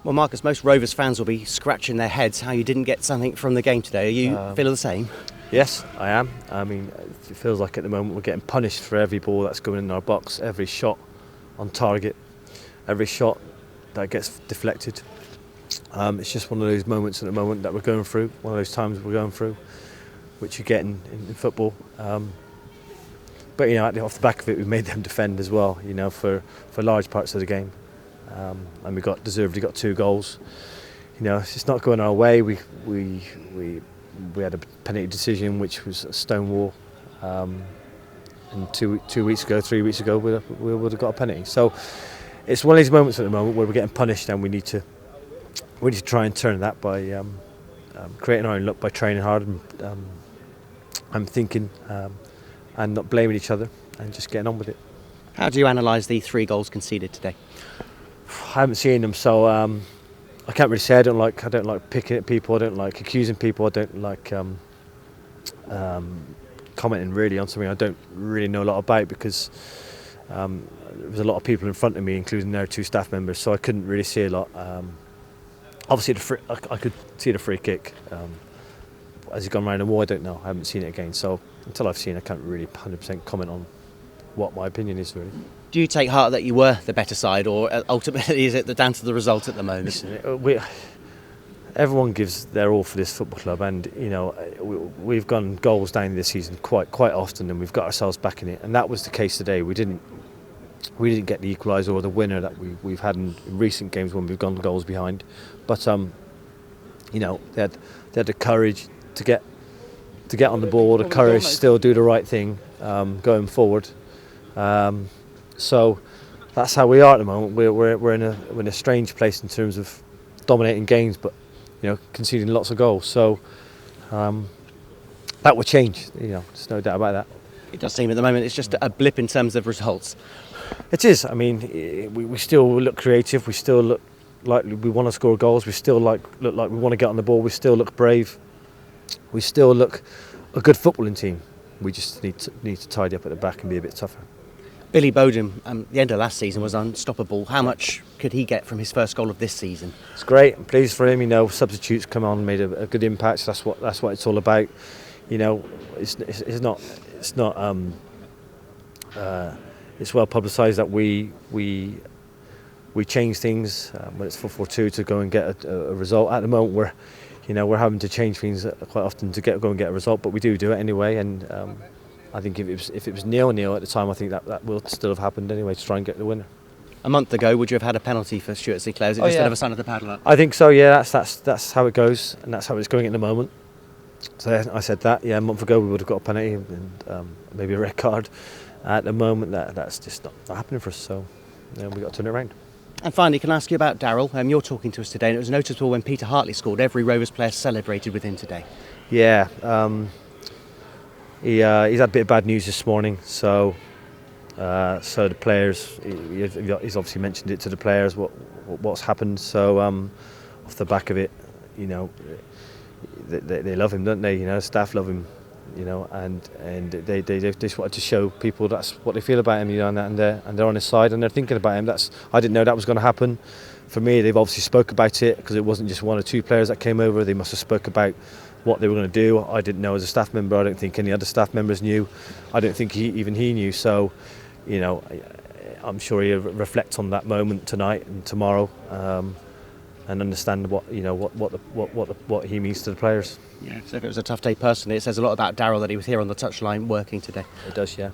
Well, Marcus, most Rovers fans will be scratching their heads how you didn't get something from the game today. Are you feeling the same? Yes, I am. I mean, it feels like at the moment we're getting punished for every ball that's going in our box, every shot on target, every shot that gets deflected. It's just one of those moments at the moment that we're going through, one of those times we're going through, which you get in football. But off the back of it, we made them defend as well. For large parts of the game, and we deservedly got 2 goals. It's not going our way. We had a penalty decision which was a stonewall, and 3 weeks ago, we would have got a penalty. So it's one of these moments at the moment where we're getting punished, and we need to try and turn that by creating our own luck, by training hard and thinking, and not blaming each other, and just getting on with it. How do you analyse the 3 goals conceded today? I haven't seen them, so I can't really say. I don't like picking at people. I don't like accusing people. I don't like commenting really on something I don't really know a lot about, because there was a lot of people in front of me, including their 2 staff members, so I couldn't really see a lot. Obviously, I could see the free kick. Has he gone round the wall? I don't know. I haven't seen it again, so until I've seen it, I can't really 100% comment on what my opinion is, really. Do you take heart that you were the better side, or ultimately is it down to the result at the moment? Listen, everyone gives their all for this football club, and we've gone goals down this season quite often, and we've got ourselves back in it, and that was the case today. We didn't get the equaliser or the winner that we've had in recent games when we've gone goals behind, but they had the courage to get on the ball, the courage to still do the right thing going forward. So that's how we are at the moment. We're in a strange place in terms of dominating games, but conceding lots of goals. So that will change. There's no doubt about that. It does seem at the moment it's just a blip in terms of results. It is. I mean, we still look creative. We still look like we want to score goals. We still look like we want to get on the ball. We still look brave. We still look a good footballing team. We just need to tidy up at the back and be a bit tougher. Billy Bowden, the end of last season, was unstoppable. How much could he get from his first goal of this season? It's great. I'm pleased for him. Substitutes come on, made a good impact. That's what it's all about. It's not. It's well publicised that we change things when it's 4-4-2 to go and get a result. At the moment, we're having to change things quite often to go and get a result, but we do it anyway. And I think if it was 0-0 at the time, I think that will still have happened anyway to try and get the winner. A month ago, would you have had a penalty for Stewart Sinclair? Is it just another sign of the padlock? I think so. Yeah, that's how it goes, and that's how it's going at the moment. So I said that. Yeah, a month ago we would have got a penalty and maybe a red card. At the moment, that's just not happening for us. So we've got to turn it around. And finally, can I ask you about Darryl? You're talking to us today, and it was noticeable when Peter Hartley scored. Every Rovers player celebrated with him today. Yeah, he's had a bit of bad news this morning. So the players, he's obviously mentioned it to the players what's happened. So off the back of it, they love him, don't they? Staff love him. And they just wanted to show people that's what they feel about him, and they're on his side and they're thinking about him. I didn't know that was going to happen. For me, they've obviously spoke about it, because it wasn't just 1 or 2 players that came over. They must have spoke about what they were going to do. I didn't know as a staff member. I don't think any other staff members knew. I don't think he knew. So, I'm sure he'll reflect on that moment tonight and tomorrow, and understand what he means to the players. Yeah. So if it was a tough day personally, it says a lot about Darryl that he was here on the touchline working today. It does, yeah.